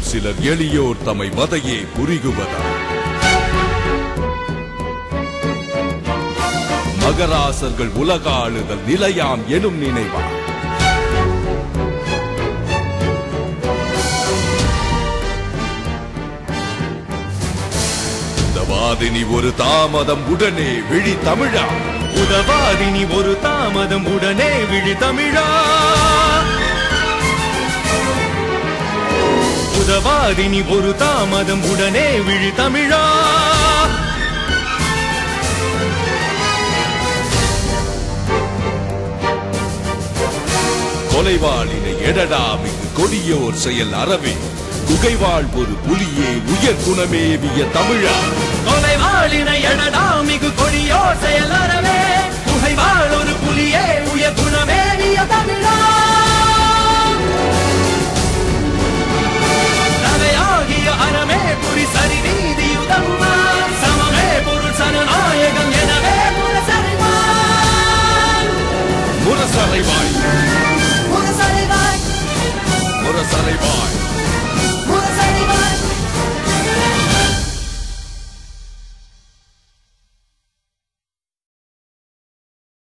சிலர் எளியோர் தமை வதையே புரிகுவதா மகராசர்கள் உலகாளுதல் நிலையாம் எனும் நினைவா உதவாதினி ஒரு தாமதம் உடனே விழி தமிழா உதவாதினி ஒரு தாமதம் உடனே விழி தமிழா உதவாதினி ஒரு தாமதம் உடனே விழி தமிழா கொலைவாளினை எடடா மிகு கொடியோர் செயல் அறவே குகைவாழ் ஒரு புலியே உயர் குணமேவிய தமிழா கொலைவாளினை எடடா மிகு கொடியோர் செயல் அறவே குகைவாழ் ஒரு புலியே உயர் குணமேவிய தமிழா தலையாகிய அறமே புரி சரி நீதியுதம்மா சமமே பொருள் சனநாயகம் எனவே முரசறைவாய் முரசறைவாய் முரசறைவாய் முரசறைவாய்